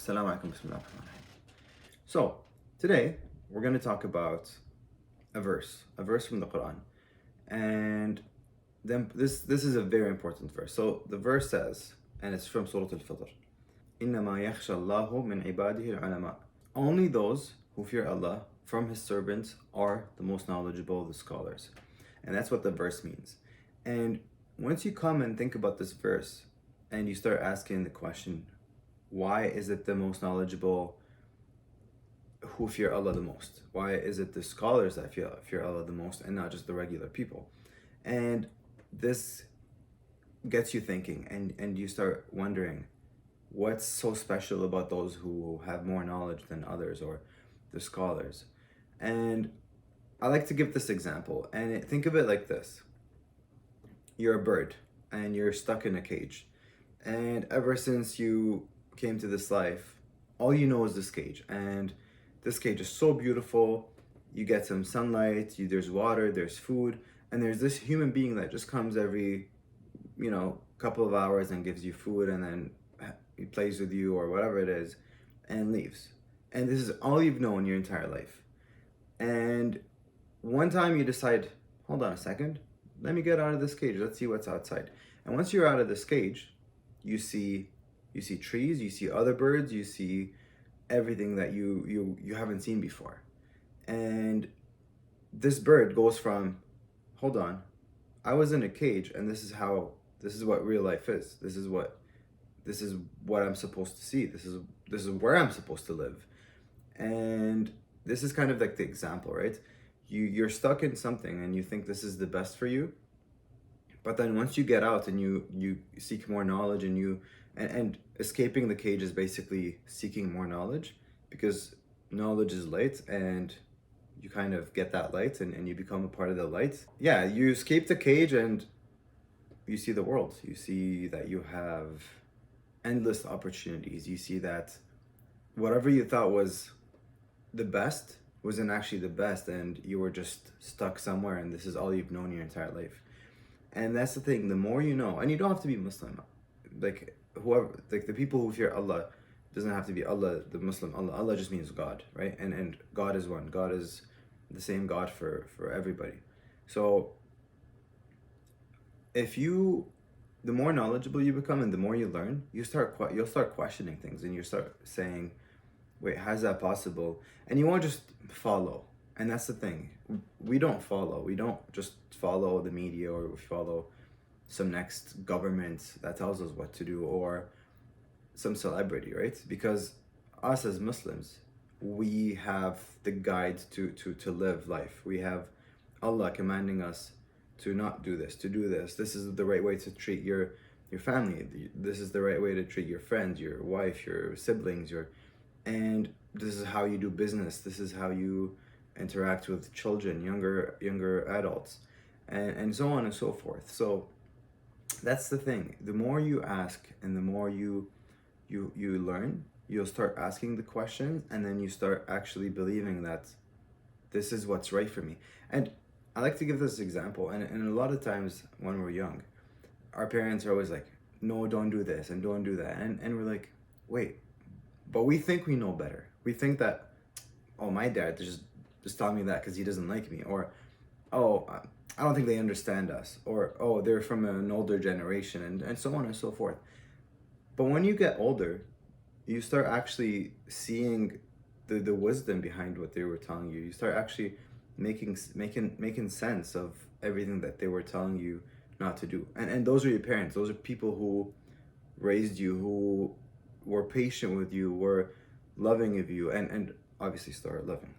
Assalamu alaikum. Bismillah. So, today we're going to talk about a verse from the Quran. And then this is a very important verse. So, the verse says, and it's from Surah Al-Fitr, إِنَّمَا يَخْشَى اللَّهُ مِنْ عِبَادِهِ الْعُلَمَاء. Only those who fear Allah from His servants are the most knowledgeable, the scholars. And that's what the verse means. And once you come and think about this verse, and you start asking the question, why is it the most knowledgeable who fear Allah the most? Why is it the scholars that fear Allah the most and not just the regular people? And this gets you thinking, and you start wondering, what's so special about those who have more knowledge than others, or the scholars? And I like to give this example, and think of it like this. You're a bird, and you're stuck in a cage. And ever since you came to this life, all you know is this cage. And this cage is so beautiful. You get some sunlight, there's water, there's food, and there's this human being that just comes every, couple of hours and gives you food, and then he plays with you or whatever it is and leaves. And this is all you've known your entire life. And one time you decide, hold on a second, let me get out of this cage. Let's see what's outside. And once you're out of this cage, you see trees, you see other birds, you see everything that you haven't seen before. And this bird goes from, hold on, I was in a cage, and this is what real life is. This is what I'm supposed to see. This is where I'm supposed to live. And this is kind of like the example, right? You're stuck in something and you think this is the best for you. But then once you get out and you seek more knowledge, and escaping the cage is basically seeking more knowledge, because knowledge is light, and you kind of get that light, and you become a part of the light. Yeah, you escape the cage and you see the world. You see that you have endless opportunities. You see that whatever you thought was the best wasn't actually the best, and you were just stuck somewhere, and this is all you've known your entire life. And that's the thing, the more you know, and you don't have to be Muslim, like the people who fear Allah, doesn't have to be Allah, the Muslim Allah just means God, right? And God is one. God is the same God for everybody. So the more knowledgeable you become and the more you learn, you'll start questioning things, and you start saying, wait, how's that possible? And you won't just follow. And that's the thing. We don't follow. We don't just follow the media, or we follow some next government that tells us what to do, or some celebrity, right? Because us as Muslims, we have the guide to live life. We have Allah commanding us to not do this, to do this. This is the right way to treat your family. This is the right way to treat your friends, your wife, your siblings, and this is how you do business. This is how you interact with children, younger adults, and so on and so forth. So that's the thing. The more you ask and the more you learn, you'll start asking the questions, and then you start actually believing that this is what's right for me. And I like to give this example, and a lot of times when we're young, our parents are always like, no, don't do this and don't do that. And we're like, wait, but we think we know better. We think that, oh, my dad just taught me that because he doesn't like me, or, oh, I don't think they understand us, or, oh, they're from an older generation, and so on and so forth. But when you get older, you start actually seeing the wisdom behind what they were telling you. You start actually making sense of everything that they were telling you not to do. And those are your parents. Those are people who raised you, who were patient with you, were loving of you, and obviously start loving.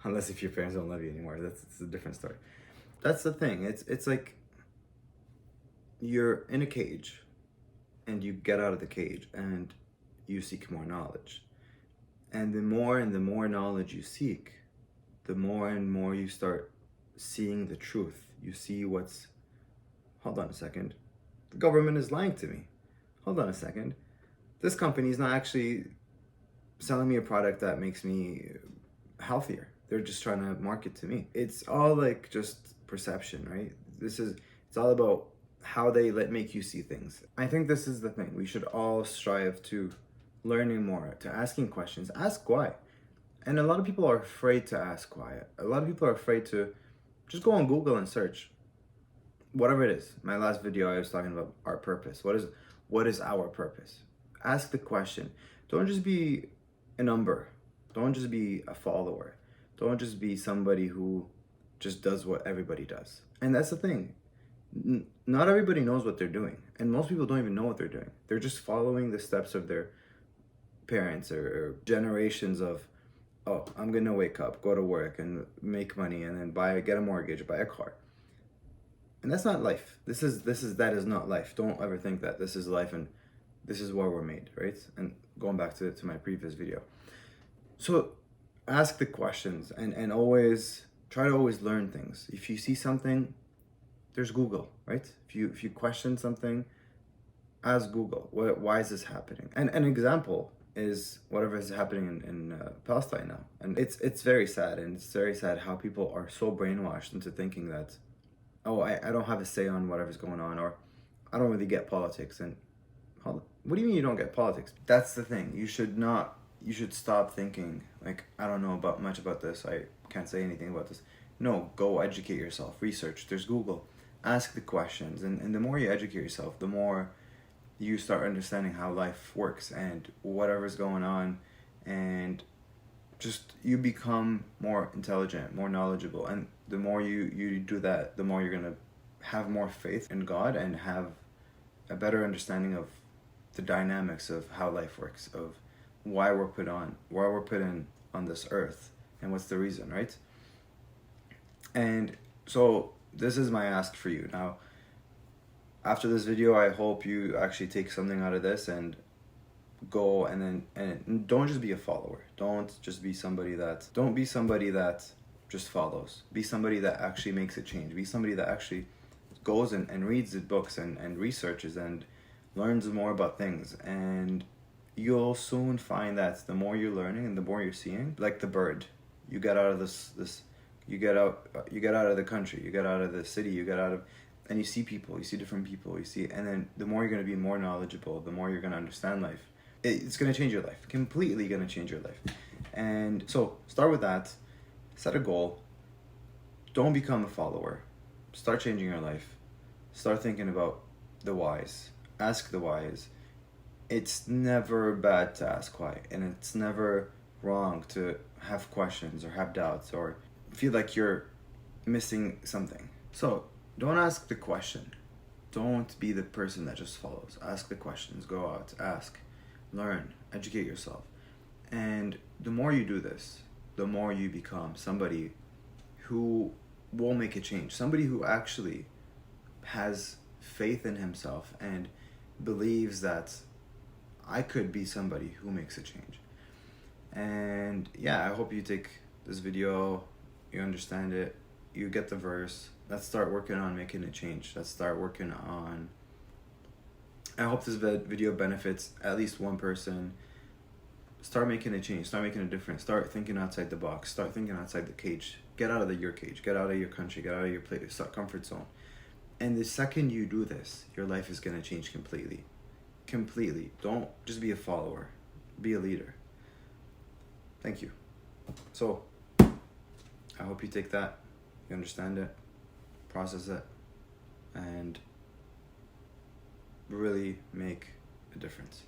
Unless if your parents don't love you anymore, it's a different story. That's the thing. It's like you're in a cage, and you get out of the cage, and you seek more knowledge. And the more knowledge you seek, the more and more you start seeing the truth. You see hold on a second, the government is lying to me. Hold on a second, this company is not actually selling me a product that makes me healthier. They're just trying to market to me. It's all like just perception, right? It's all about how they make you see things. I think this is the thing. We should all strive to learning more, to asking questions. Ask why. And a lot of people are afraid to ask why. A lot of people are afraid to just go on Google and search whatever it is. My last video, I was talking about our purpose. What is our purpose? Ask the question. Don't just be a number. Don't just be a follower. Don't just be somebody who just does what everybody does. And that's the thing. Not everybody knows what they're doing. And most people don't even know what they're doing. They're just following the steps of their parents or generations of, oh, I'm gonna wake up, go to work and make money and then get a mortgage, buy a car. And that's not life. That is not life. Don't ever think that this is life and this is where we're made, right? And going back to my previous video. So ask the questions and always try to always learn things. If you see something, there's Google, right? If you question something, ask Google, why is this happening? And an example is whatever is happening in Palestine now. And it's very sad, and it's very sad how people are so brainwashed into thinking that, oh, I don't have a say on whatever's going on, or I don't really get politics. And what do you mean you don't get politics? That's the thing. You should stop thinking, like, I don't know much about this, I can't say anything about this. No, go educate yourself, research, there's Google, ask the questions, and the more you educate yourself, the more you start understanding how life works and whatever's going on, and just you become more intelligent, more knowledgeable. And the more you do that, the more you're gonna have more faith in God and have a better understanding of the dynamics of how life works, of why we're put in on this earth, and what's the reason, right? And so this is my ask for you. Now, after this video, I hope you actually take something out of this and go and don't just be a follower. Don't be somebody that just follows. Be somebody that actually makes a change. Be somebody that actually goes and reads the books and researches and learns more about things. And you'll soon find that the more you're learning and the more you're seeing, like the bird, you get out of you get out of the country, you get out of the city, and you see people, you see different people, and then the more you're going to be more knowledgeable, the more you're going to understand life. It's going to change your life, completely going to change your life. And so start with that, set a goal, don't become a follower, start changing your life, start thinking about the whys, ask the whys. It's never bad to ask why, and it's never wrong to have questions or have doubts or feel like you're missing something. So don't ask the question. Don't be the person that just follows. Ask the questions. Go out, ask, learn, educate yourself. And the more you do this, the more you become somebody who will make a change. Somebody who actually has faith in himself and believes that I could be somebody who makes a change. And yeah, I hope you take this video, you understand it, you get the verse. Let's start working on making a change. Let's start working on... I hope this video benefits at least one person. Start making a change. Start making a difference. Start thinking outside the box. Start thinking outside the cage. Get out of your cage. Get out of your country. Get out of your place, comfort zone. And the second you do this, your life is going to change completely. Completely. Don't just be a follower. Be a leader. Thank you. So, I hope you take that. You understand it. Process it. And really make a difference.